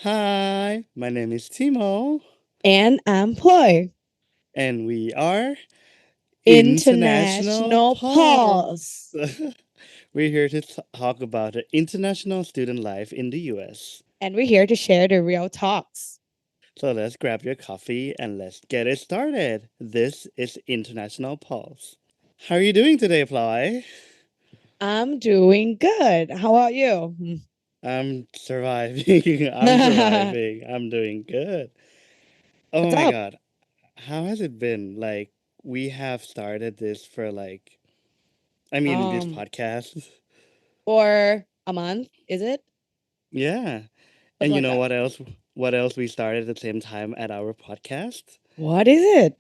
Hi, my name is Timo, And I'm Ploy. and we are International International Pulse. Pulse. We're here to talk about the international student life in the US. And we're here to share the real talks. So let's grab your coffee and let's get it started. This is International Pulse. How are you doing today, Ply? I'm doing good. How about you? I'm surviving. I'm surviving. I'm doing good. Oh What's my up? god. How has it been? We have started this for this Um, podcast. for a month, is it? Yeah. And Something you like know that. what else? What else we started at the same time at our podcast? What is it?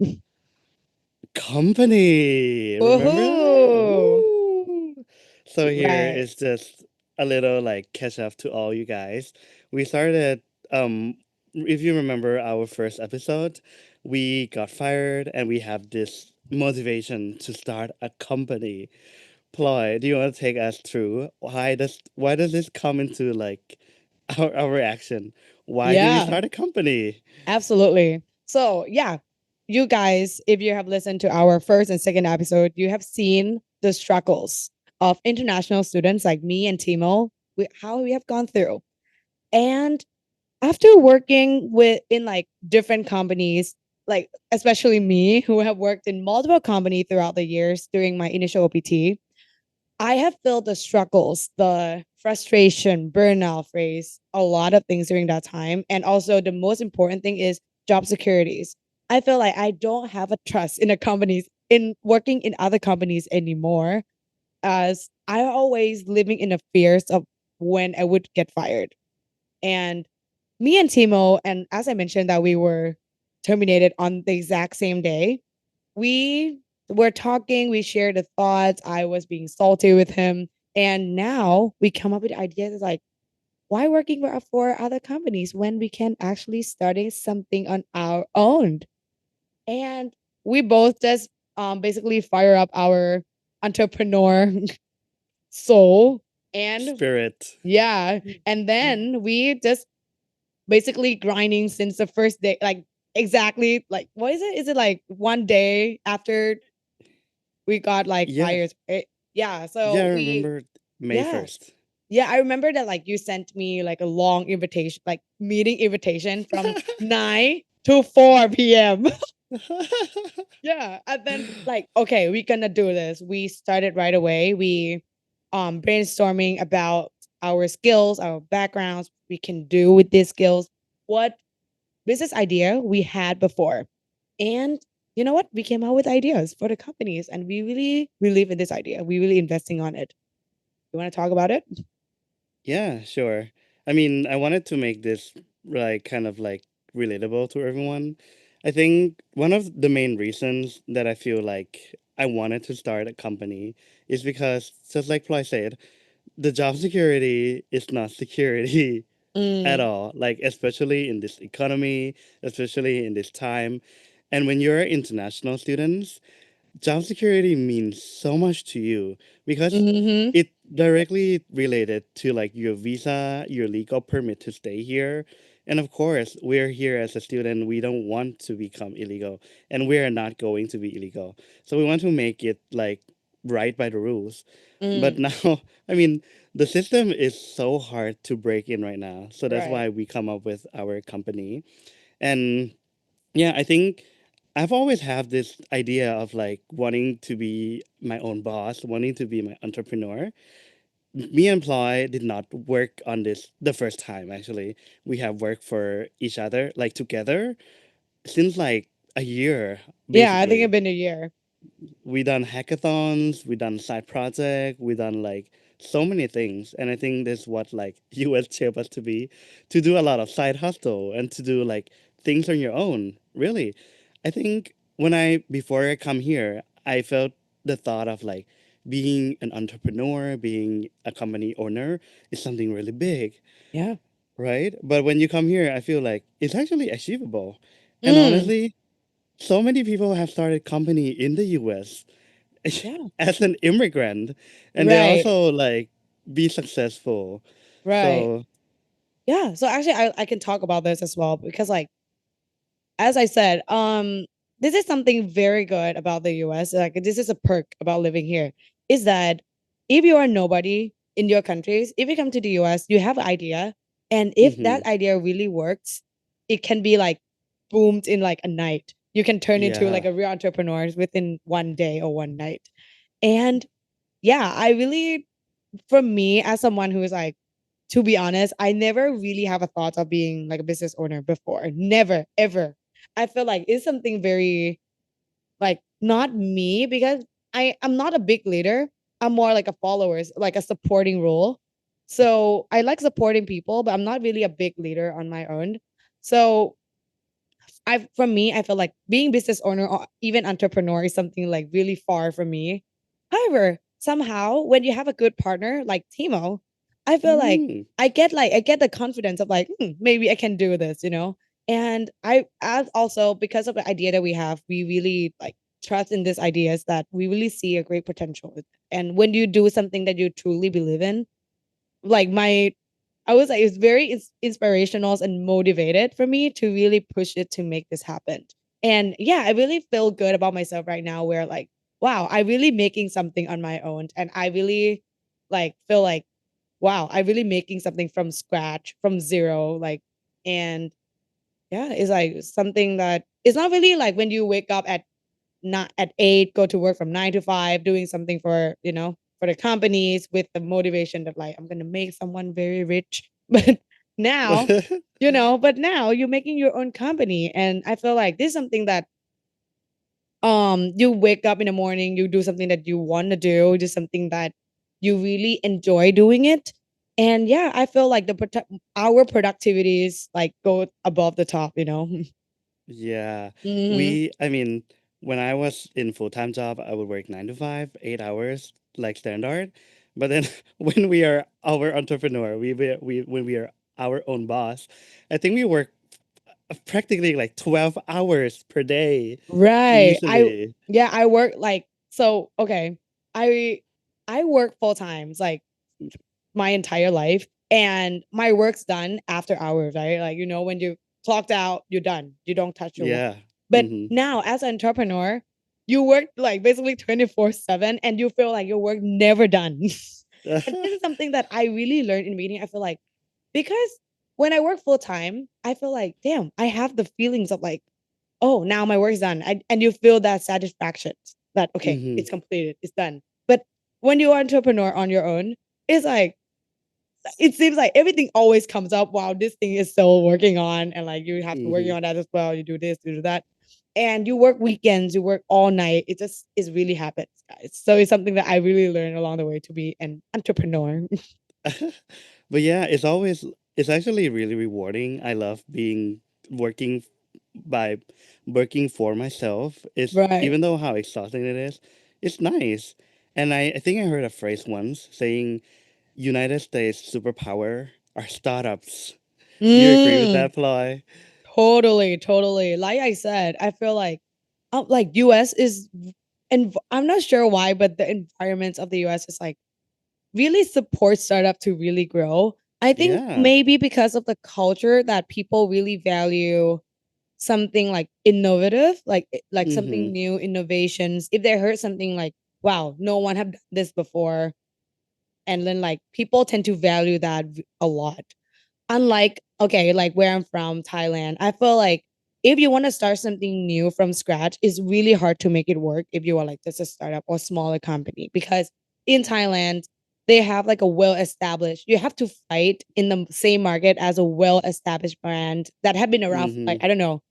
Company. Remember that? Woohoo! Woo! So here Right. is just a little catch up to all you guys. We started um if you remember our first episode, we got fired and we have this motivation to start a company. Ploy, do you want to take us through why does this come into our action? Why do we Yeah, start a company? absolutely. So, yeah, you guys, if you have listened to our first and second episode, you have seen the struggles of international students like me and Timo, how we have gone through. And after working with in like different companies, like especially me who have worked in multiple companies throughout the years during my initial OPT, I have felt the struggles, the frustration, burnout phase, a lot of things during that time. And also the most important thing is job securities. I feel like I don't have a trust in the companies in working in other companies anymore, as I always living in the fears of when I would get fired. And me and Timo, and as I mentioned that we were terminated on the exact same day, we were talking, we shared the thoughts. I was being salty with him. And now we come up with ideas like, why working for other companies when we can actually starting something on our own? And we both just basically fire up our entrepreneur soul. And Spirit. yeah, and then we just basically grinding since the first day, like exactly like what is it? Is it like one day after we got like Yeah. fired? Yeah. Yeah, So I we, remember May yeah, 1st. yeah. I remember that like you sent me like a long invitation, like meeting invitation from 9 to 4 p.m. Yeah, and then like okay, we're gonna do this. We started right away. We brainstorming about our skills, our backgrounds, we can do with these skills. What business idea we had before. And you know what? We came out with ideas for the companies and we really believe in this idea. We really investing on it. You want to talk about it? Yeah, sure. I mean, I wanted to make this kind of relatable to everyone. I think one of the main reasons that I feel like I wanted to start a company is because, just like Ploy said, the job security is not security at Mm, all, like especially in this economy, especially in this time. And when you're international students, job security means so much to you because mm-hmm. it directly related to your visa, your legal permit to stay here. And of course, we're here as a student. We don't want to become illegal, and we are not going to be illegal. So we want to make it right by the rules. But Mm, now, I mean, the system is so hard to break in right now. So that's right. why we come up with our company. And yeah, I think I've always had this idea of wanting to be my own boss, wanting to be my entrepreneur. Me and Ploy did not work on this the first time actually. We have worked for each other, together, since a year, Yeah, I think it's basically. been a year. We done hackathons, we done side project, we done so many things. And I think this is what US shape us to do a lot of side hustle and to do things on your own. Really. I think before I come here, I felt the thought of being an entrepreneur, being a company owner is something really big, Yeah. right? But when you come here, I feel like it's actually achievable. And Mm, honestly, so many people have started company in the US yeah. as an immigrant, and they Right. also be successful. Right. So Yeah. So actually I can talk about this as well because like as I said, this is something very good about the US. Like this is a perk about living here, is that if you are nobody in your countries, if you come to the US, you have an idea. And if Mm-hmm. that idea really works, it can be like boomed in like a night. You can turn into like Yeah. a real entrepreneur within one day or one night. And yeah, I really, for me, as someone who is like, to be honest, I never really have a thought of being like a business owner before. Never, ever. I feel like it's something very like not me because I'm not a big leader. I'm more like a follower, like a supporting role. So I like supporting people, but I'm not really a big leader on my own. So I from me, I feel like being business owner or even entrepreneur is something like really far from me. However, somehow when you have a good partner like Timo, I feel Mm. like I get the confidence of like maybe I can do this, you know. And I as also because of the idea that we have, we really like trust in these ideas that we really see a great potential. And when you do something that you truly believe in, like my I was like it's very inspirational and motivated for me to really push it to make this happen. And yeah, I really feel good about myself right now where like wow, I really making something on my own and I really like feel like wow, I really making something from scratch, from zero like and yeah, it's like something that it's not really like when you wake up at not at 8, go to work from 9 to 5, doing something for, you know, for the companies with the motivation that like I'm gonna make someone very rich. But now, you know, but now you're making your own company. And I feel like this is something that you wake up in the morning, you do something that you want to do, just something that you really enjoy doing it. And yeah, I feel like our productivities like go above the top, you know. Yeah. Hmm. I mean, when I was in full-time job, I would work 9 to 5, 8 hours, like standard. But then when we are our entrepreneur, when we are our own boss, I think we work practically like 12 hours per day, Right. easily. Yeah, I work like so okay. I I work full times like my entire life and my work's done after hours, right? Like you know when you clocked out, you're done. You don't touch your watch. Yeah. But Mm-hmm. now as an entrepreneur, you work like basically 24/7 and you feel like your work never done. And this is something that I really learned in reading. I feel like because when I work full time, I feel like damn, I have the feelings of like oh, now my work's done. And you feel that satisfaction that, okay, Mm-hmm. it's completed, it's done. But when you're an entrepreneur on your own, it's like, it seems like everything always comes up. Wow, this thing is still working on. And like, you have to work Mm-hmm. on that as well. You do this, you do that. And you work weekends, you work all night. It just is really happens, guys. So it's something that I really learned along the way to be an entrepreneur. But yeah, it's actually really rewarding. I love being working by working for myself. It's Right. even though how exhausting it is, it's nice. And I think I heard a phrase once saying United States superpower are startups. Do you agree with Mm. that, Ploy? Totally, totally. Like I said, I feel like US is and I'm not sure why, but the environments of the US is like really support startup to really grow. I think Yeah. maybe because of the culture that people really value something like innovative, like something Mm-hmm. new, innovations. If they heard something like, wow, no one have done this before, and then like people tend to value that a lot. Unlike okay, like where I'm from, Thailand, I feel like if you want to start something new from scratch, it's really hard to make it work if you are like just a startup or smaller company because in Thailand they have like a well established. You have to fight in the same market as a well established brand that have been around for like Mm-hmm. I don't know,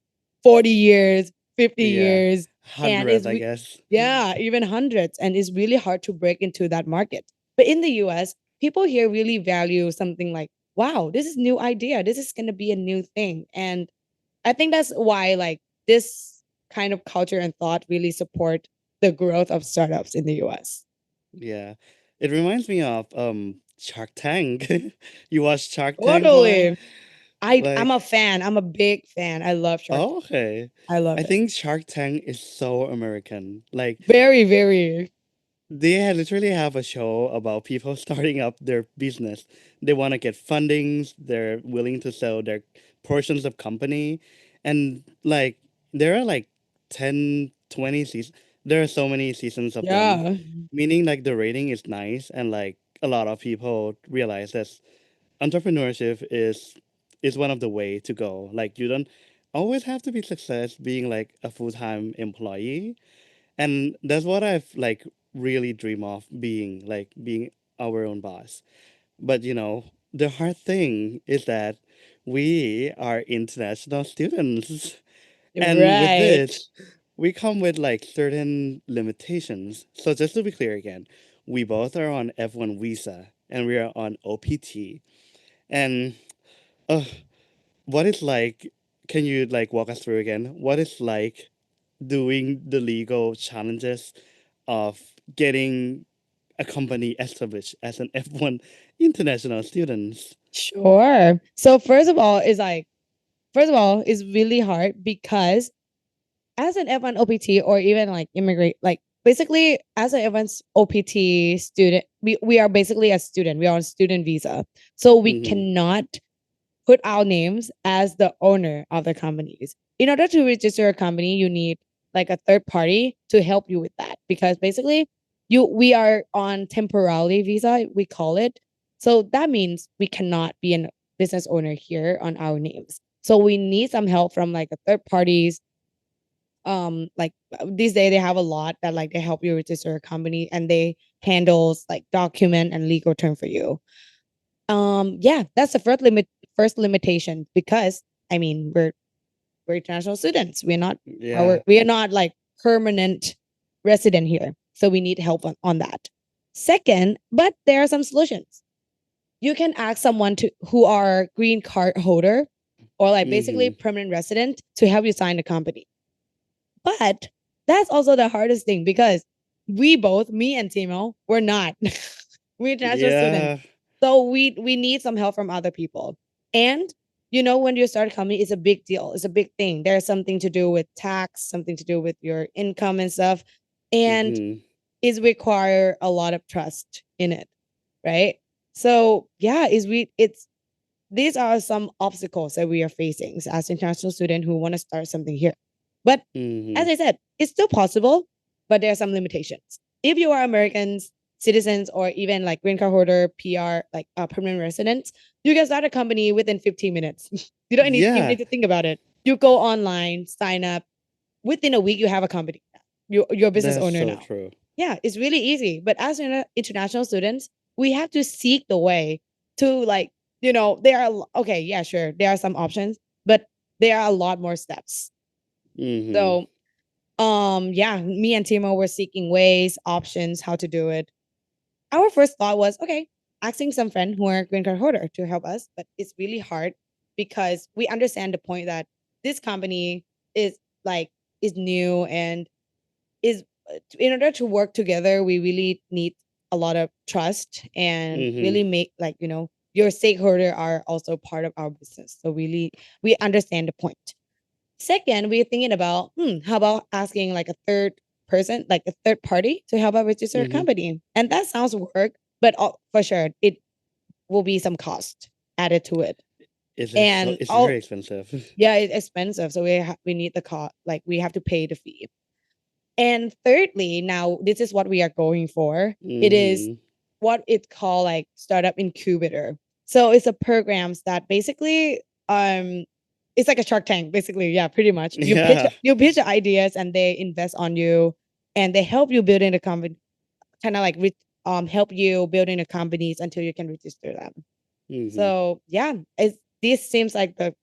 40 years, 50 Yeah. years, and 100, I guess. yeah, even hundreds, and it's really hard to break into that market. But in the US, people here really value something like wow, this is new idea. This is going to be a new thing. And I think that's why like this kind of culture and thought really support the growth of startups in the US. Yeah. It reminds me of Shark Tank. You watch Shark Tank, Ploy? Totally. I'm a Like, fan. I'm a big fan. I love Shark oh, Tank. okay. I love I it. think Shark Tank is so American. Like, Very, very. literally have a show about people starting up their business. They want to get fundings. They're willing to sell their portions of company, and like there are like 10, 20 seasons. There are so many seasons of them, Yeah. meaning like the rating is nice, and like a lot of people realize that entrepreneurship is one of the way to go. Like you don't always have to be success being like a full-time employee, and that's what I've like really dream of being our own boss. But the hard thing is that we are international students, and with Right. this we come with like certain limitations. So just to be clear again, we both are on F1 visa and we are on OPT. And uh, what is like, can you like walk us through again what is like doing the legal challenges of getting a company established as an F1 international student? Sure. So first of all, it's really hard because as an F1 OPT or even like immigrant, like basically as an F1 OPT student, we are basically a student. We are on student visa. So we Mm-hmm. cannot put our names as the owner of the companies. In order to register a company, you need like a third party to help you with that because basically we are on temporary visa, we call it. So that means we cannot be a business owner here on our names. So we need some help from like a third parties. Like these days they have a lot that like they help you register a company and they handles like document and legal term for you. Yeah, that's the first limitation because I mean we're international students. Yeah. We are not like permanent resident here. So we need help on that. Second, but there are some solutions. You can ask someone to who are green card holder or like basically Mm-hmm. permanent resident to help you sign the company. But that's also the hardest thing because we both, me and Timo, we're not. We're international students. Yeah. So we need some help from other people. And when you start a company, it's a big deal. It's a big thing. There's something to do with tax, something to do with your income and stuff. And Mm-hmm. it require a lot of trust in it. Right. So yeah, it's these are some obstacles that we are facing as international student who want to start something here. But Mm-hmm. as I said, it's still possible, but there are some limitations. If you are Americans, citizens, or even like green card holder, PR, like permanent residents, you can start a company within 15 minutes. You don't need even Yeah, need to think about it. You go online, sign up. Within a week, you have a company. You're a business that's owner so now. true. Yeah, it's really easy. But as international students, we have to seek the way to like, there are okay, yeah, sure, there are some options, but there are a lot more steps. Mm-hmm. So yeah, me and Timo were seeking ways, options, how to do it. Our first thought was, okay, asking some friend who are green card holder to help us, but it's really hard because we understand the point that this company is like is new and is in order to work together, we really need a lot of trust and Mm-hmm. really make like, your stakeholder are also part of our business. So really we understand the point. Second, we're thinking about, how about asking like a third person, like a third party to help us register a Mm-hmm. company? And that sounds work, but for sure, it will be some cost added to it. And It's very expensive. yeah, it's expensive. So we need the cost, like we have to pay the fee. And thirdly, now this is what we are going for. It is Mm-hmm. what it's called like startup incubator. So it's a programs that basically it's like a Shark Tank, basically. Yeah, pretty much. Yeah. You pitch the ideas and they invest on you and they help you building the company, kind of like help you building the companies until you can register them. Mm-hmm. So yeah, this seems like the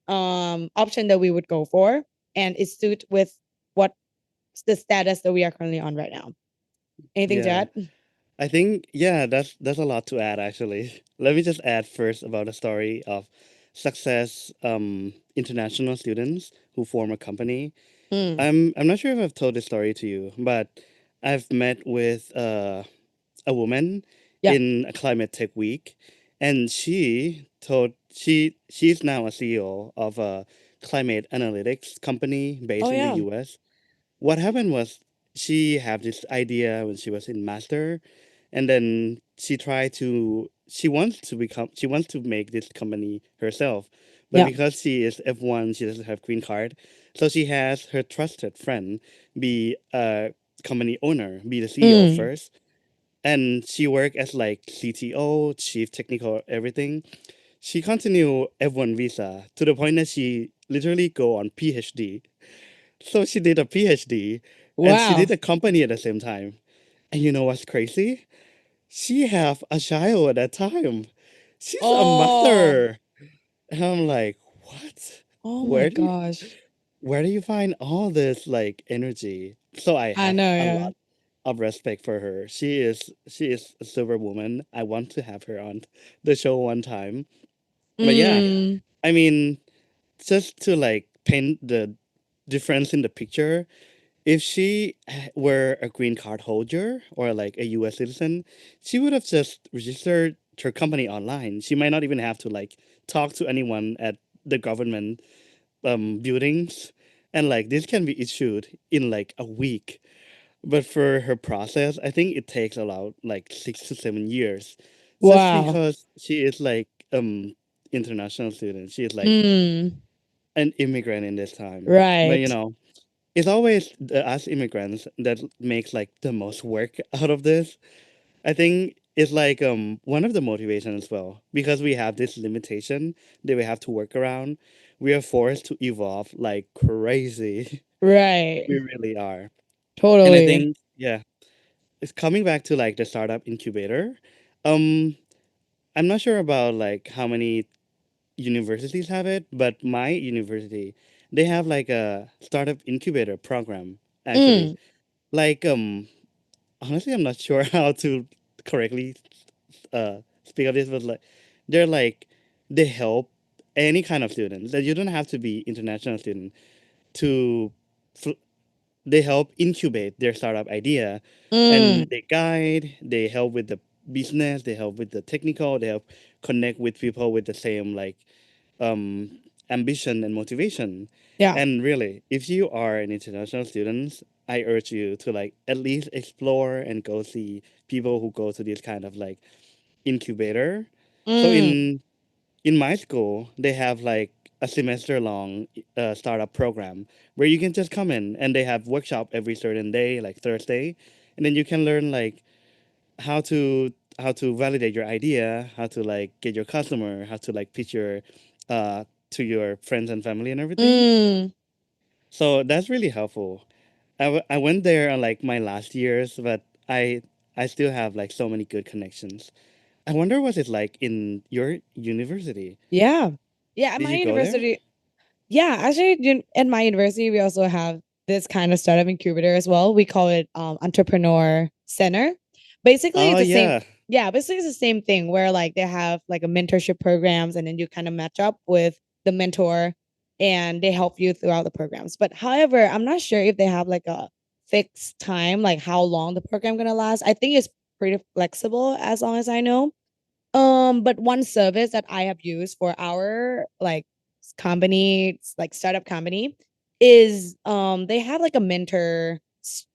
option that we would go for and it suit with what the status that we are currently on right now. Anything to Yeah. add? I think that's a lot to add actually. Let me just add first about a story of success international students who form a company. Mm, I'm not sure if I've told this story to you, but I've met with a woman yeah. in a climate tech week, and she's now a CEO of a climate analytics company Oh based in the yeah. U.S. What happened was she had this idea when she was in master, and then she wants to make this company herself, but Yeah. because she is F1, she doesn't have green card, so she has her trusted friend be a company owner, be the CEO Mm. first, and she worked as like CTO, chief technical everything. She continue F1 visa to the point that she literally go on PhD. So she did a PhD and she Wow. did a company at the same time. And you know what's crazy? She have a child at that time. She's a Oh. mother. And I'm like, what? Oh my Where do you gosh. where do you find all this like energy? So I I have know, a yeah. lot of respect for her. She is a silver woman. I want to have her on the show one time. But yeah, Mm. I mean, just to like paint the difference in the picture, if she were a green card holder or like a US citizen, she would have just registered her company online. She might not even have to like talk to anyone at the government buildings. And like this can be issued in like a week. But for her process, I think it takes about like 6 to 7 years. Just Wow. because she is like international student. She is like Mm. an immigrant in this time. But Right. it's always us immigrants that makes like the most work out of this. I think it's like one of the motivations as well because we have this limitation that we have to work around. We are forced to evolve like crazy. We Right. really are. And I Totally. think yeah, it's coming back to like the startup incubator. Um, I'm not sure about like how many universities have it, but my university they have like a startup incubator program actually. Mm. Like honestly, I'm not sure how to correctly speak of this, but like they're like they help any kind of student that you don't have to be international student to f- they help incubate their startup idea, Mm. and they guide, they help with the business, they help with the technical, they help connect with people with the same like um, ambition and motivation. Yeah. And really, if you are an international student, I urge you to like at least explore and go see people who go to this kind of like incubator. So Mm. in my school, they have like a semester long startup program where you can just come in and they have workshop every certain day, like Thursday, and then you can learn like how to validate your idea, how to like get your customer, how to like pitch your to your friends and family and everything. Mm. So that's really helpful. I went there on like my last years, but I still have like so many good connections. I wonder what it's like in your university. Yeah. Yeah, at Did my you go there? university, yeah, actually, at my university, we also have this kind of startup incubator as well. We call it Entrepreneur Center. Basically, Oh it's the same. yeah, Yeah, basically, it's the same thing where like they have like a mentorship programs, and then you kind of match up with the mentor, and they help you throughout the programs. But however, I'm not sure if they have like a fixed time, like how long the program gonna last. I think it's pretty flexible as long as I know. But one service that I have used for our like company, like startup company, is they have like a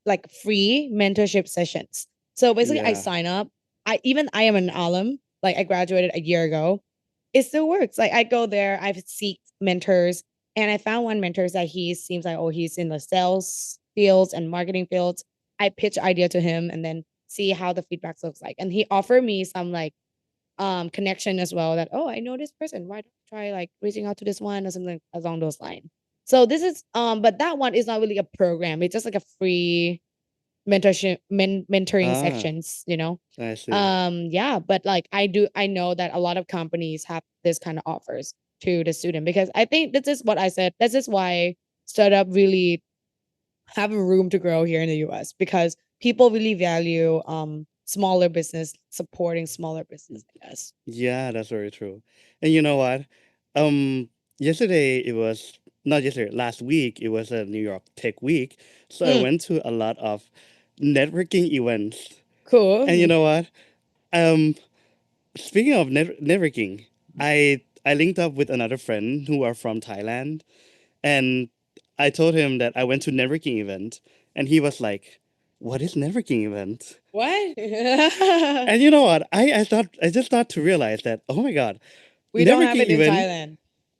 like free mentorship sessions. So basically, I yeah, sign up. I am an alum. Like I graduated a year ago. It still works. Like I go there. I've seek mentors, and I found one mentor that he seems like he's in the sales fields and marketing fields. I pitch idea to him and then see how the feedback looks like, and he offered me some like connection as well that I know this person, why don't you try like reaching out to this one or something along those lines. So this is but that one is not really a program, it's just like a free mentoring ah, sections, I see. yeah, but like I know that a lot of companies have this kind of offers to the student, because I think this is what I said, this is why startup really have a room to grow here in the US, because people really value smaller business, supporting smaller business, I guess. Yeah, that's very true. And you know what? Um, yesterday it was not yesterday, last week it was a New York Tech Week, so I Mm, went to a lot of networking events. And you cool. know what? Um, speaking of networking, I linked up with another friend who are from Thailand, and I told him that I went to networking event, and he was like, what is networking event? What? And you know what? I just thought to realize that, oh my God, We don't have networking it in event, Thailand.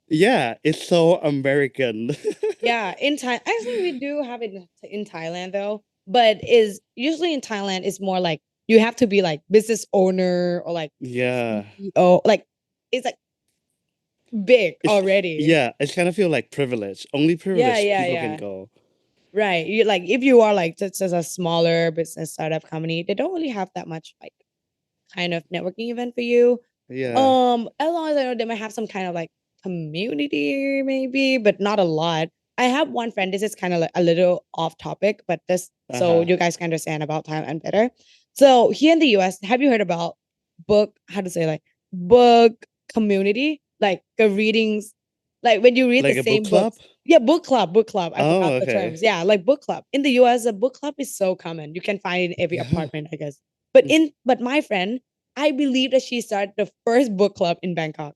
yeah, it's so American. Yeah, in Thai actually we do have it in Thailand though, but is usually in Thailand it's more like you have to be like business owner or like Yeah. CEO, like it's like big It's already. yeah, it's kind of feel like privilege. Only Yeah, privileged yeah, people can yeah. go. Right. You like if you are like just a smaller business startup company, they don't really have that much like kind of networking event for you. Yeah. As long as I know they might have some kind of like community maybe, but not a lot. I have one friend. This is kind of like a little off topic, but this so Uh-huh. you guys can understand about Thailand better. So here in the US, have you heard about book? How to say like book community, like the readings, like when you read the Like a book same club? books. Yeah, book club, book club. I Oh, forgot the okay. terms. Yeah, like book club in the US. A book club is so common. You can find it in every Yeah. apartment, I guess. But my friend, I believe that she started the first book club in Bangkok.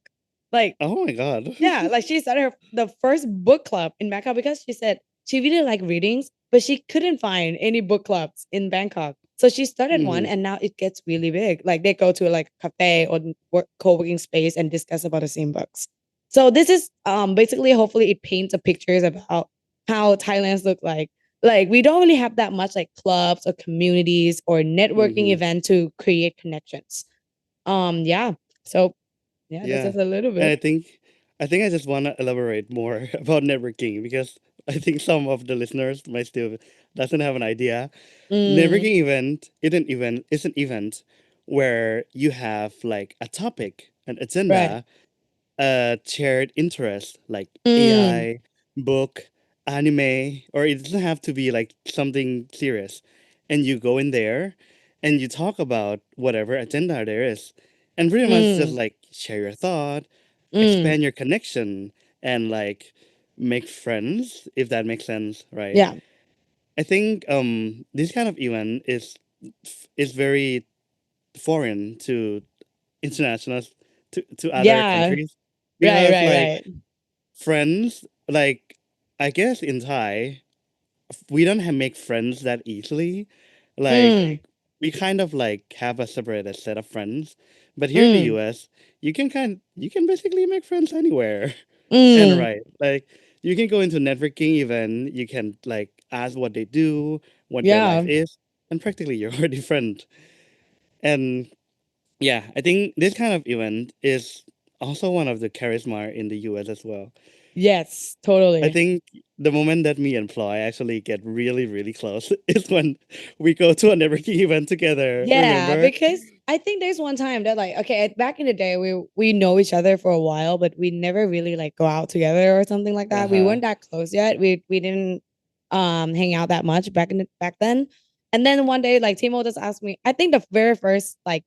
Like, Oh my God. yeah, like she started the first book club in Bangkok because she said she really liked readings, but she couldn't find any book clubs in Bangkok. So she started one Hmm. and now it gets really big. Like they go to like a cafe or co-working space and discuss about the same books. So this is basically hopefully it paints a pictures about how Thailand's look like. Like we don't really have that much like clubs or communities or networking Hmm. event to create connections. Yeah. So yeah, that's Yeah. just a little And bit. I think I just want to elaborate more about networking because I think some of the listeners might still doesn't have an idea. Mm, Networking event is an event where you have like a topic, an right. agenda, a shared interest like Mm, AI, book, anime, or it doesn't have to be like something serious. And you go in there and you talk about whatever agenda there is. And pretty much just mm, like share your thought, mm. expand your connection, and like make friends, if that makes sense, right? Yeah. I think this kind of event is very foreign to international to other Yeah. countries Right, because right, like right. friends like I guess in Thai we don't have make friends that easily. Like Mm, we kind of like have a separated set of friends. But here in the mm, US, you can basically make friends anywhere. And mm. right, like you can go into networking event, you can like ask what they do, what their life Yeah. is, and practically you're already friend. And yeah, I think this kind of event is also one of the charisma in the US as well. Yes, I totally. think the moment that me and Ploy actually get really, really close is when we go to a networking event together. Yeah, Remember? because I think there's one time that like okay, back in the day we know each other for a while, but we never really like go out together or something like Uh that. We huh. weren't that close yet. We didn't hang out that much back then. And then one day like Timo just asked me, I think the very first like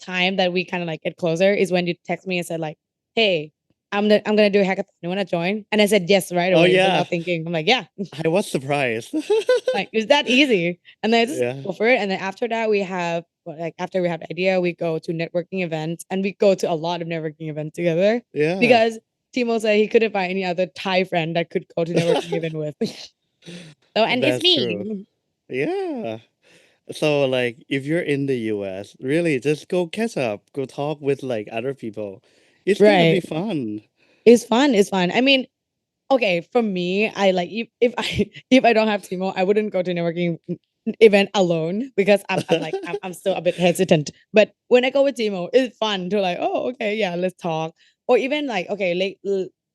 time that we kind of like get closer is when you text me and said like, "Hey, I'm gonna do a hackathon. You want to join?" And I said yes right Oh away yeah, without thinking. I'm like, "Yeah, I was surprised. like it's that easy." And then I just Yeah, go for it. And then after that, we have well, like after we have the idea, we go to networking events and we go to a lot of networking events together yeah, because Timo said he couldn't find any other Thai friend that could go to networking event with. So and it's that's true. me, Yeah. So like, if you're in the US, really just go catch up, go talk with like other people. It's gonna be right? fun. It's fun. It's fun. I mean, okay, for me, I like if I if I don't have Timo, I wouldn't go to networking event alone because I'm still a bit hesitant. But when I go with Timo, it's fun to like, oh, okay, yeah, let's talk. Or even like, okay,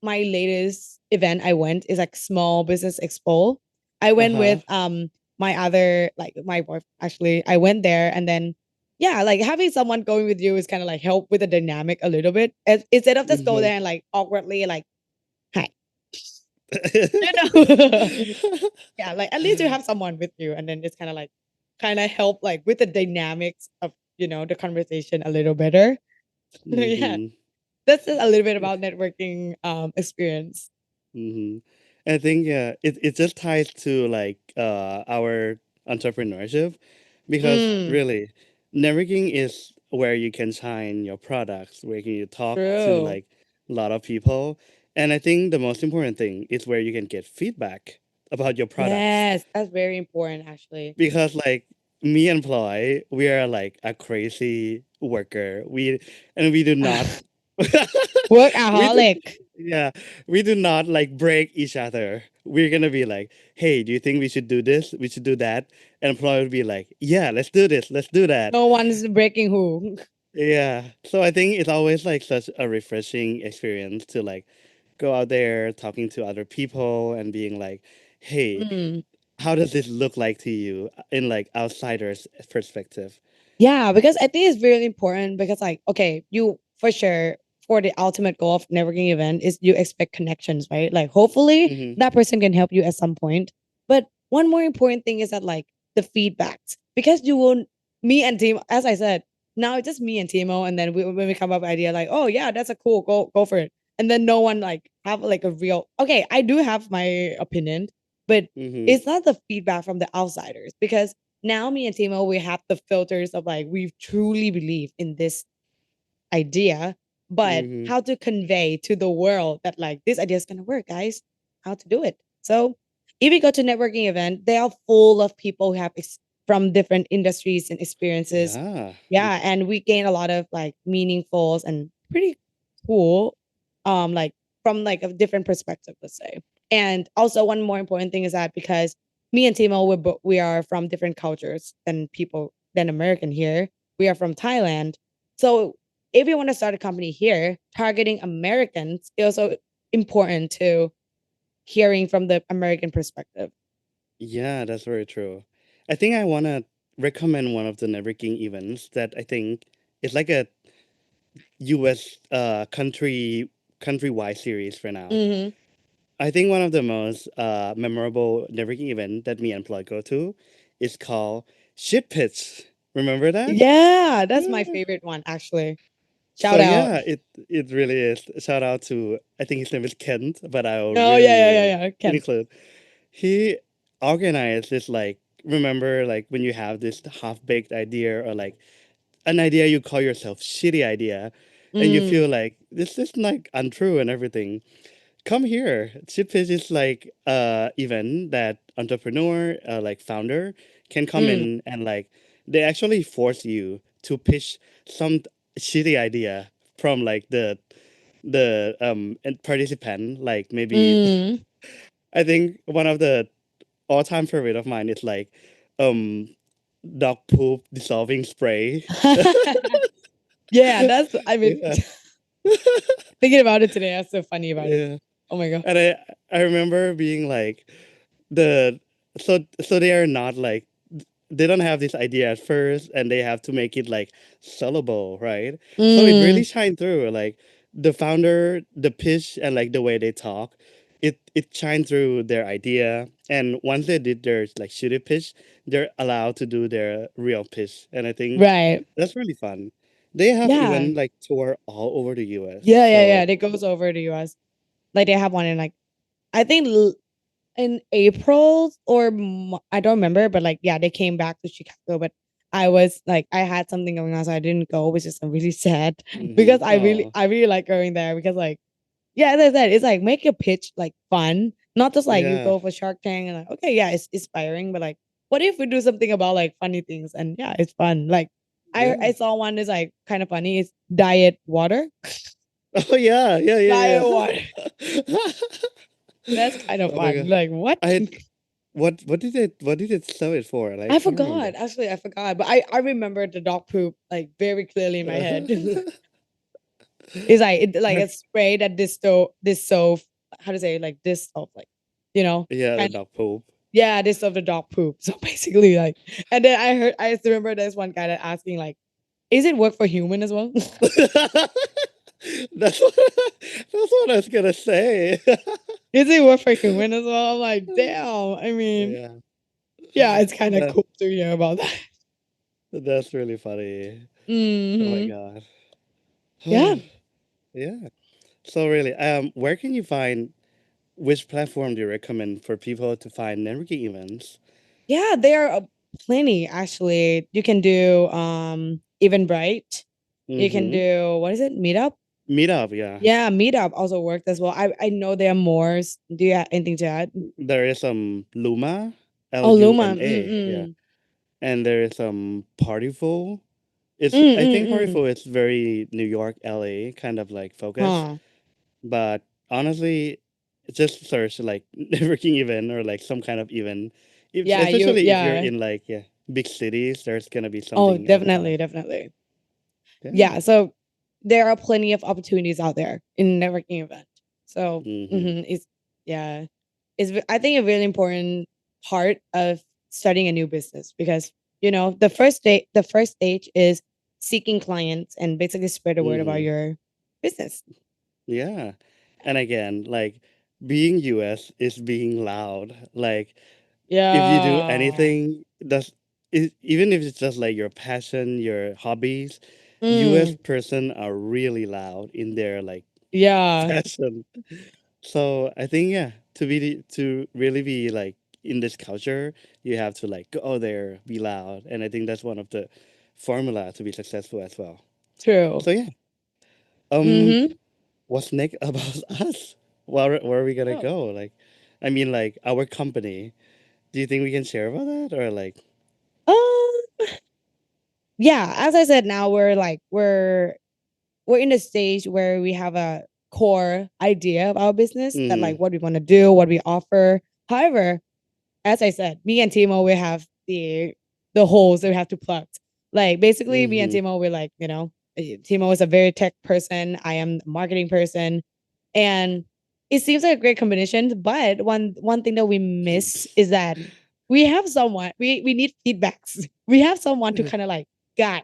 my latest event I went is like small business expo. I Uh went huh. with my other like my boyfriend actually. I went there and then yeah, like having someone going with you is kind of like help with the dynamic a little bit. Instead of just go Hmm. there and like awkwardly like hi, you know. Yeah, like at least you have someone with you, and then it's kind of help like with the dynamics of the conversation a little better. Yeah, Hmm. that's just a little bit about networking experience. Hmm. I think yeah, it just ties to like our entrepreneurship because Mm, really networking is where you can shine your products, where you can talk to true. like a lot of people, and I think the most important thing is where you can get feedback about your products. Yes, that's very important actually. Because like me and Ploy, we are like a crazy worker. We do not we do Workaholic. yeah, we do not like break each other. We're gonna be like, hey, do you think we should do this? We should do that. And Ploy would be like, yeah, let's do this, let's do that. No one's breaking who. Yeah. So I think it's always like such a refreshing experience to like go out there talking to other people and being like, hey, Mm. how does this look like to you in like outsiders perspective? Yeah, because I think it's really important because like, okay, you for sure for the ultimate goal of networking event is you expect connections, right? Like hopefully Hmm. that person can help you at some point. But one more important thing is that like the feedbacks. Because you won't me and Timo, as I said, now it's just me and Timo, and then when we come up with idea like, oh yeah, that's a cool, go for it. And then no one like have like a real okay, I do have my opinion, but Hmm. it's not the feedback from the outsiders because now me and Timo, we have the filters of like we truly believe in this idea, but Hmm. how to convey to the world that like this idea is gonna work, guys. How to do it. So if you go to networking event, they are full of people who have from different industries and experiences. Yeah. Yeah, and we gain a lot of like meaningful and pretty cool, like from like a different perspective, let's say. And also one more important thing is that because me and Timo, we are from different cultures than people than American here. We are from Thailand. So if you want to start a company here, targeting Americans is also important to hearing from the American perspective. Yeah, that's very true. I think I want to recommend one of the networking events that I think is like a US countrywide series for now. Mm-hmm. I think one of the most memorable networking event that me and Plug go to is called Shit Pitch. Remember that? Yeah, that's my Yeah. favorite one, actually. So Shout out. yeah, it really is. Shout out to I think his name is Kent, but I'll Oh, yeah, yeah, yeah, really yeah. Kent. include. He organized this like remember like when you have this half baked idea or like an idea you call yourself shitty idea, and you Mm, feel like this is like untrue and everything. Come here. Chip Pitch is like event that entrepreneur like founder can come mm, in and like they actually force you to pitch some shitty idea from like the participant like maybe mm. I think one of the all-time favorite of mine is like um dog poop dissolving spray. Yeah, that's, I mean, Yeah. thinking about it today, that's so funny about it. Yeah. Oh my God. And I remember being like the so they are not like they don't have this idea at first and they have to make it like sellable, right? So it really Mm, shined through like the founder, the pitch and like the way they talk. It shined through their idea, and once they did their like shitty pitch, they're allowed to do their real pitch, and I think right. that's really fun. They have Yeah. even like tour all over the US. Yeah, yeah, So yeah. It goes over to US. Like they have one in like, I think in April or I don't remember, but like yeah, they came back to Chicago. But I was like, I had something going on, so I didn't go, which is really sad because oh I really like going there because like yeah, as I said, it's like make your pitch like fun, not just like you yeah. go for Shark Tank and like okay, yeah, it's inspiring, but like what if we do something about like funny things and yeah, it's fun. Like Yeah. I saw one is like kind of funny. It's diet water, Oh yeah, yeah, diet yeah, water. yeah. That's kind of Oh my fun. god. Like what? I what did it sell it for? Like, I I can't forgot. remember. Actually, I forgot. But I remember the dog poop like very clearly in my head. It's like it like a spray that this so how to say like this of like you know Yeah, the kind of dog poop. yeah this of the dog poop. So basically like and then I just remember there's one guy that asking like, is it work for human as well? That's what that's what I was gonna say. Is it work for human as well? I'm like, damn. I mean, Yeah, yeah, it's kind of that cool to hear about that. that's really funny. Oh my Hmm. god. Yeah. Yeah. So really, where can you find which platform do you recommend for people to find networking events? Yeah, there are plenty actually. You can do Eventbrite. You can Mm-hmm. do what is it? Meetup. Meetup, yeah. Yeah, Meetup also worked as well. I know there are more. Do you have anything to add? There is Luma, Oh, Luma. Luma, yeah, and there is Partyful. I think Mm. Partyful is very New York, LA kind of like focus, Huh. but honestly, just search like networking event or like some kind of event. If, Yeah, especially if you're yeah. in like big cities, there's gonna be Oh, something every definitely, time. definitely. Yeah. Yeah, so there are plenty of opportunities out there in networking event. So, Mm-hmm. it's yeah, I think a really important part of starting a new business because the first stage is seeking clients and basically spread the word about Mm-hmm. your business. Yeah. And again, like being US is being loud. Like if you do Yeah. anything even if it's just like your passion, your hobbies, US Mm, person are really loud in their like yeah, passion. So I think yeah, to really be like in this culture, you have to like go there, be loud, and I think that's one of the formula to be successful as well. true. So yeah, um, Mm-hmm. what's next about us? Where are we gonna Oh. go? Like, I mean, like our company. Do you think we can share about that or like? Um, yeah, as I said, now we're in a stage where we have a core idea of our business that Mm-hmm. like what we want to do, what we offer. However, as I said, me and Timo, we have the holes that we have to plug. Like basically, me and Mm-hmm. Timo, we're like, Timo is a very tech person. I am a marketing person, and it seems like a great combination. But one thing that we miss is that we have someone we need feedbacks. We have someone to kind of like, guys,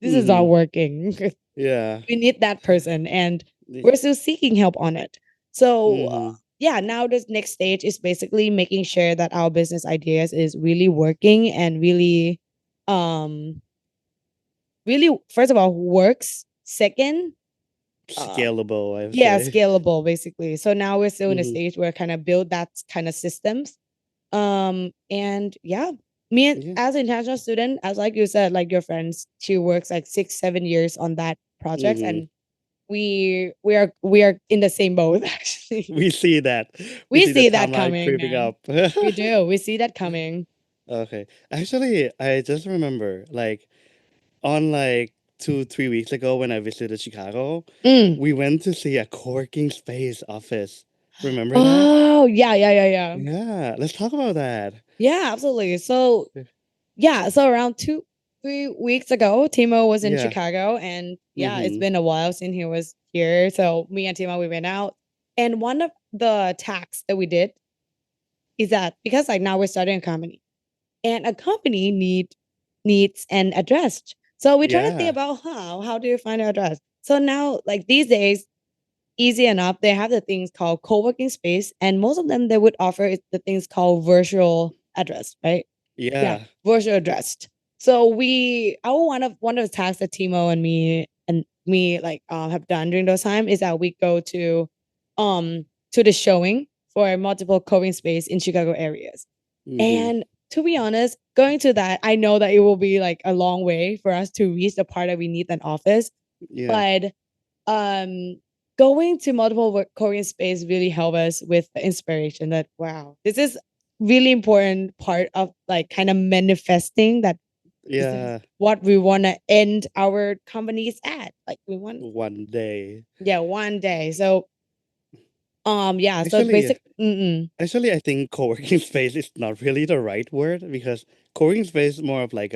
this is not Mm-hmm. working. Yeah. We need that person, and we're still seeking help on it. So Mm-hmm. yeah, now this next stage is basically making sure that our business ideas is really working and um really first of all works. Second, Scalable, I would yeah, say. scalable basically. So now we're still in a Mm-hmm. stage where kind of build that kind of systems. And yeah, Yeah. as an international student, as like you said, like your friends, she works like 6 7 years on that project, Mm-hmm. and we are in the same boat actually. We see that. We We see the see that timeline coming, creeping man. up. We do. We see that coming. Okay. Actually, I just remember like on like 2 3 weeks ago when I visited Chicago, Mm. we went to see a co-working space office. Remember that? Oh, yeah, yeah, yeah, yeah. Yeah. Let's talk about that. Yeah, absolutely. So yeah, so around 2 3 weeks ago, Timo was in Yeah. Chicago, and yeah, it's Mm-hmm. been a while since he was here. So me and Timo, we went out, and one of the tasks that we did is that because like now we're starting a company, and a company needs an address. So we try to think Yeah. about how do you find an address. So now like these days, easy enough, they have the things called co-working space, and most of them they would offer is the things called virtual address, right? Yeah, Yeah. virtual addressed. So our one of the tasks that Timo and me like have done during those time is that we go to the showing for multiple co-working space in Chicago areas. Mm-hmm. And to be honest, going to that, I know that it will be like a long way for us to reach the part that we need an office. Yeah. But um going to multiple co-working space really help us with the inspiration that wow, this is really important part of like kind of manifesting that this is Yeah. what we want to end our companies at. Like we want, One day. yeah, one day. So yeah, so Actually, basic Actually, I think co-working space is not really the right word because co-working space is more of like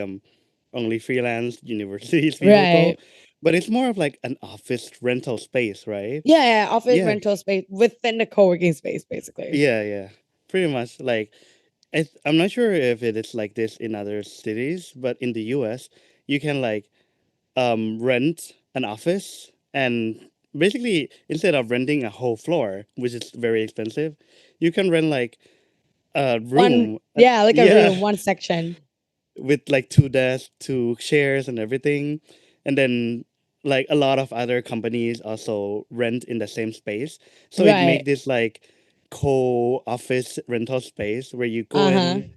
only freelance universities people go, right. but it's more of like an office rental space, right? Yeah, office Yeah, rental space within the co-working space basically. yeah, pretty much. Like I'm not sure if it is like this in other cities, but in the U.S. you can like rent an office and basically instead of renting a whole floor, which is very expensive, you can rent like a One, room. yeah, like a Yeah, room, one section. with like two desks, two chairs, and everything. And then like a lot of other companies also rent in the same space. So it Right. make this like co-office rental space where you go Uh-huh. in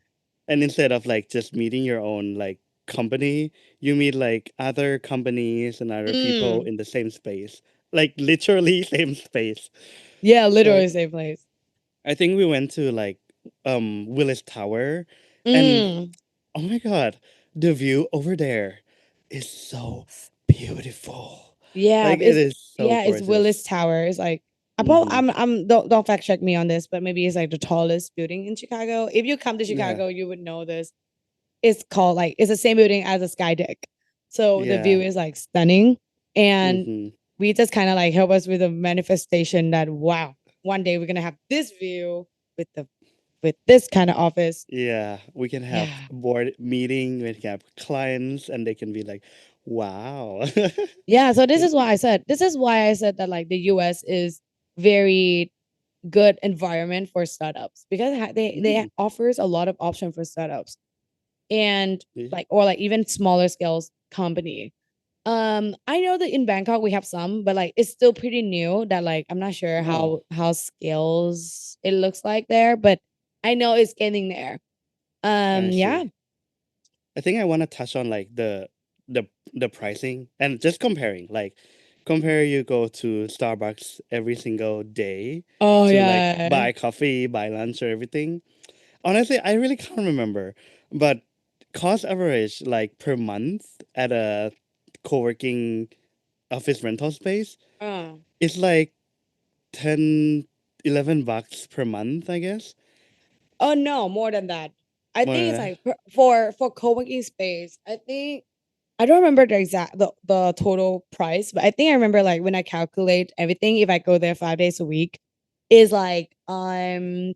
and instead of like just meeting your own like company, you meet like other companies and other people Mm. in the same space. like literally same space. Yeah, So literally same place. I think we went to like Willis Tower, and Mm. oh my god, the view over there is so beautiful. Yeah, Like it it's is so it's Willis gorgeous. Tower. It's like Mm-hmm. I'm don't fact check me on this, but maybe it's like the tallest building in Chicago. If you come to Yeah. Chicago, you would know this. It's called like it's the same building as a sky deck. So the view Yeah. is like stunning. And Mm-hmm. we just kind of like help us with a manifestation that wow, one day we're gonna have this view with the with this kind of office. Yeah. We can have Yeah. board meeting, we can have clients, and they can be like, wow. Yeah. So Yeah. this is why I said that like the US is very good environment for startups because they Mm, offers a lot of option for startups and yeah. like or like even smaller scales company. I know that in Bangkok we have some, but like it's still pretty new that like I'm not sure Oh, how scales it looks like there, but I know it's getting there. I Yeah. see. I think I want to touch on like the pricing and just comparing. Like compare you go to Starbucks every single day Oh to like yeah. buy coffee, buy lunch or everything. Honestly, I really can't remember. But cost average like per month at a co-working office rental space Uh, is like 10, 11 bucks per month, I guess. oh no, more than that. I More think than it's that. like for co-working space. I think I don't remember the exact the total price, but I think I remember like when I calculate everything, if I go there 5 days a week, is like I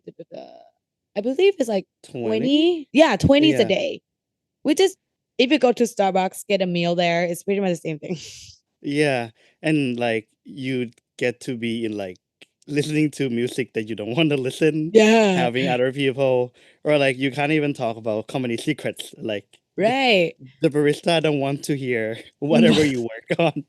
believe it's like 20? 20. Yeah, 20 is a Yeah. day. Which is if you go to Starbucks, get a meal there, it's pretty much the same thing. Yeah, and like you get to be in like listening to music that you don't want to listen, Yeah. having other people, or like you can't even talk about company secrets. Like Right. the barista don't want to hear whatever you work on,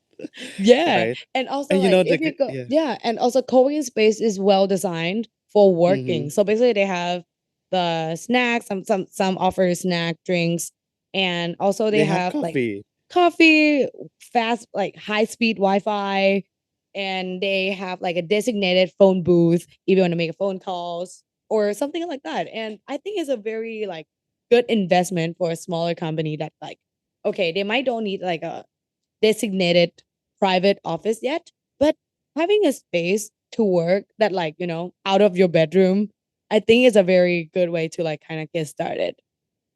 Yeah. right? And also And you like know if you go yeah. yeah, and also co-working space is well designed for Mm-hmm. working. So basically they have the snacks, some offer snack drinks, and also they They have have like coffee. coffee, fast like high speed Wi-Fi, and they have like a designated phone booth if you want to make a phone calls or something like that. And I think it's a very like good investment for a smaller company that like okay, they might don't need like a designated private office yet, but having a space to work that like, you know, out of your bedroom, I think is a very good way to like kind of get started.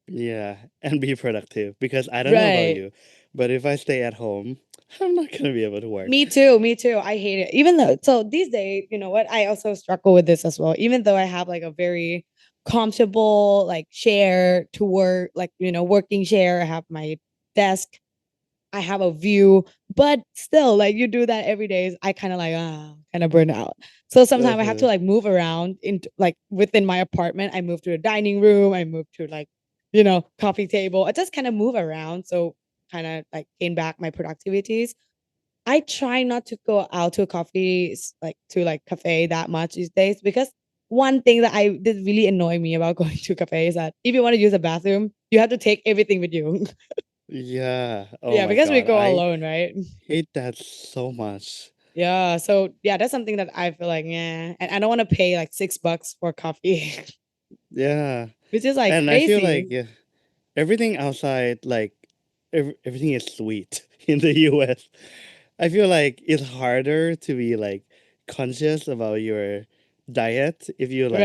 Yeah, and be productive because I don't know about Right. you, but if I stay at home, I'm not gonna be able to work. Me too. Me too. I hate it. Even though, so these days, you know what? I also struggle with this as well. Even though I have like a very comfortable like share to work, like, you know, working share, I have my desk, I have a view, but still, like you do that every day. I kind of like kind of burn out. So sometimes I have to Uh-huh. like move around into like within my apartment. I move to the dining room. I move to like you know coffee table. I just kind of move around, so kind of like gain back my productivities. I try not to go out to coffee like to like cafe that much these days because one thing that I did really annoy me about going to cafe is that if you want to use a bathroom, you have to take everything with you. Yeah. Oh Yeah, my because we God. go I alone, right? hate that so much. Yeah. So yeah, that's something that I feel like, yeah. And I don't want to pay like $6 for coffee, Yeah. which is like And I feel like crazy. everything outside, like everything is sweet in the US. I feel like it's harder to be like conscious about your diet if you like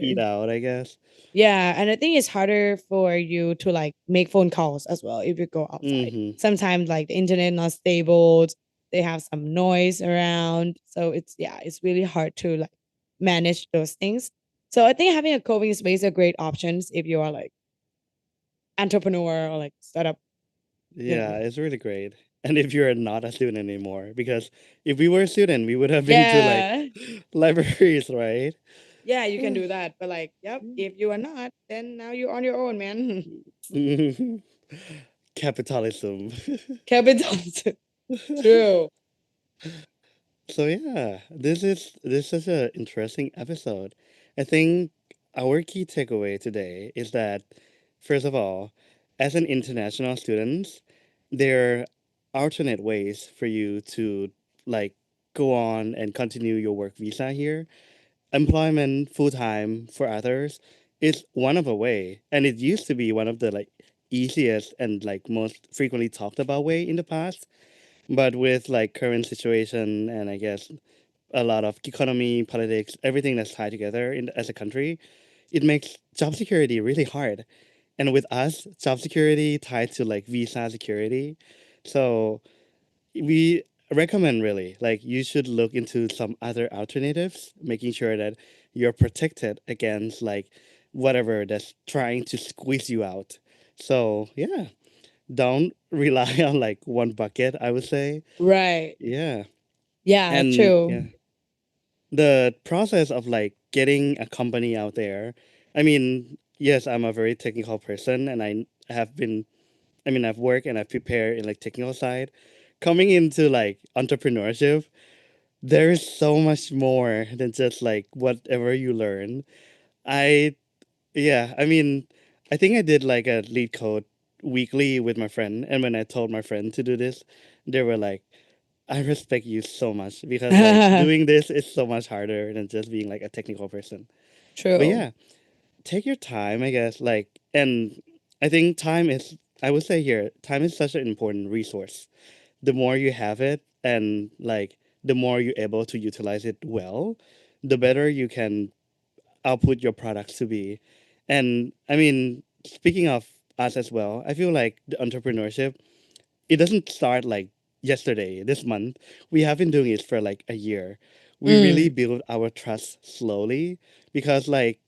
eat Right. out, I guess. Yeah. And I think it's harder for you to like make phone calls as well if you go outside. Mm-hmm. Sometimes like the internet not stable, they have some noise around. So it's yeah, it's really hard to like manage those things. So I think having a co-working space are great options if you are like entrepreneur or like startup, you know. Yeah, it's really great. And if you're not a student anymore, because if we were a student, we would have been to like Yeah. libraries, right? Yeah, you can do that. But like, yep, if you are not, then now you're on your own, man. Capitalism. Capitalism. True. So yeah, this is an interesting episode. I think our key takeaway today is that first of all, as an international student, there are alternate ways for you to like go on and continue your work visa here. Employment full time for others is one of a way, and it used to be one of the like easiest and like most frequently talked about way in the past. But with like current situation and I guess a lot of economy, politics, everything that's tied together in as a country, it makes job security really hard. And with us, job security tied to like visa security. So we recommend really like you should look into some other alternatives, making sure that you're protected against like whatever that's trying to squeeze you out. So yeah, don't rely on like one bucket, I would say. Right. Yeah. Yeah, And yeah, true. the process of like getting a company out there, I mean, yes, I'm a very technical person and have been, I mean, I've worked and I've prepared in like technical side. Coming into like entrepreneurship, there is so much more than just like whatever you learn. I yeah, I mean, I think I did like a lead code weekly with my friend, and when I told my friend to do this, they were like, "I respect you so much because like doing this is so much harder than just being like a technical person." But True. yeah, take your time, I guess. Like, and I think time is, I would say here, time is such an important resource. The more you have it, and like the more you're able to utilize it well, the better you can output your products to be. And I mean, speaking of us as well, I feel like the entrepreneurship, it doesn't start like yesterday, this month. We have been doing it for like a year. We really Mm, build our trust slowly because like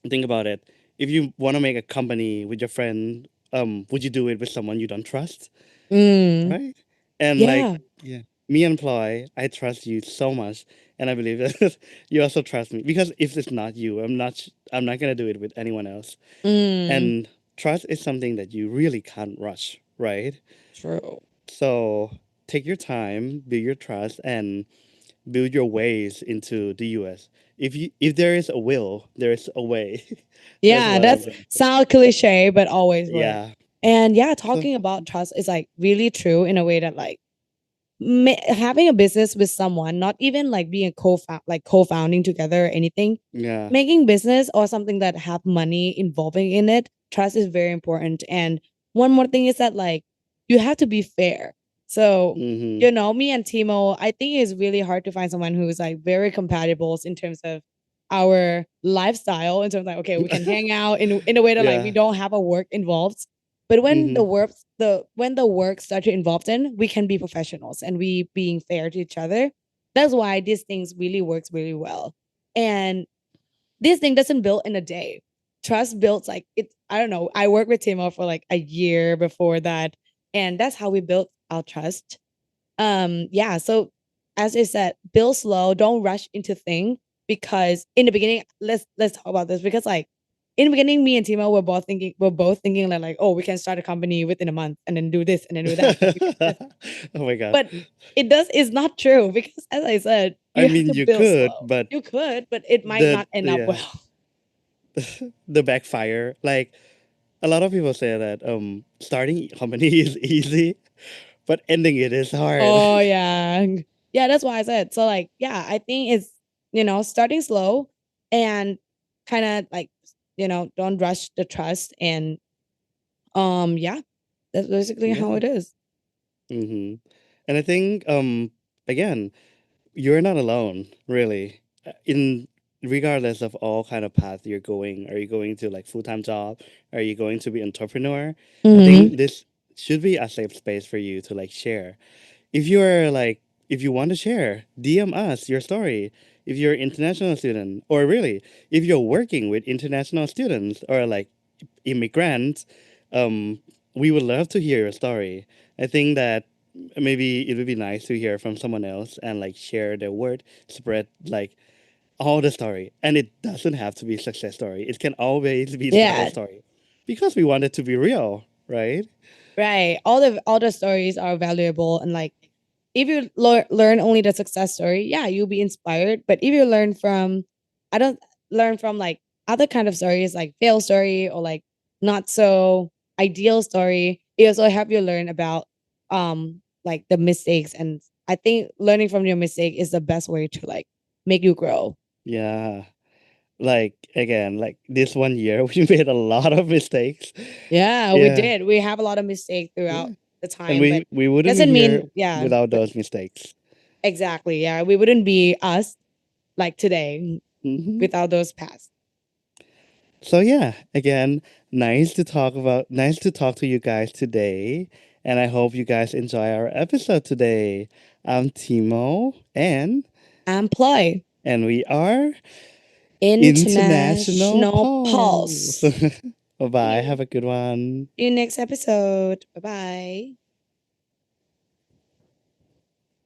think about it. If you want to make a company with your friend, would you do it with someone you don't trust? mm. Right? And like, Yeah. yeah, me and Ploy, I trust you so much, and I believe that you also trust me because if it's not you, I'm not gonna do it with anyone else. Mm, And trust is something that you really can't rush, right? true. So take your time, build your trust, and build your ways into the U.S. If there is a will, there is a way. That's Yeah, what I'm that's gonna say. sound cliche, but always work. Yeah. And yeah, So talking about trust is like really true in a way that like having a business with someone, not even like being a co-founding together or anything, yeah. making business or something that have money involving in it, trust is very important. And one more thing is that like you have to be fair. So, Mm-hmm. me and Timo, I think it's really hard to find someone who's like very compatible in terms of our lifestyle, in terms of like, okay, we can hang out in a way that like we Yeah. don't have a work involved. But when the Mm-hmm. work the when the work starts to involved in, we can be professionals and we being fair to each other. That's why these things really works really well. And this thing doesn't build in a day. Trust builds like it. I don't know. I worked with Timo for like a year before that, and that's how we built our trust. Yeah. So as I said, build slow. Don't rush into things because in the beginning, let's talk about this because like in the beginning, me and Timo were both thinking like oh we can start a company within a month and then do this and then do that and we can this. Oh my god. But it's not true because as I said, I you have mean, to you build could, slow. but You could, but it might the not end up yeah, well. the backfire. Like a lot of people say that starting a company is easy, but ending it is hard. Oh yeah. Yeah, that's why I said. So like, yeah, I think it's, starting slow and kind of like, don't rush the trust and yeah, that's basically how Yeah. it is. Mm-hmm. And I think again, you're not alone, really. In regardless of all kind of path you're going, are you going to like full time job? Are you going to be entrepreneur? I Mhm. think this should be a safe space for you to like share. If you're like if you want to share, DM us your story. If you're an international student, or really, if you're working with international students or like immigrants, um, we would love to hear your story. I think that maybe it would be nice to hear from someone else and like share their word, spread like all the story. And it doesn't have to be success story. It can always be struggle Yeah, story because we want it to be real, right? right. All the stories are valuable and like if you learn only the success story, yeah, you'll be inspired. But if you learn from, I don't learn from like other kind of stories, like fail story or like not so ideal story, it also help you learn about like the mistakes and I think learning from your mistake is the best way to like make you grow. Yeah. Like again, like this 1 year, we made a lot of mistakes. Yeah, we Yeah. did. We have a lot of mistakes throughout Yeah. the And time, but we wouldn't be doesn't here mean yeah, without but those mistakes. exactly. Yeah, we wouldn't be us like today Hmm. without those past. So yeah, again, nice to talk to you guys today. And I hope you guys enjoy our episode today. I'm Timo Employ and we are International international Pulse. pulse. Bye bye. See Have a good one. you next episode. Bye bye.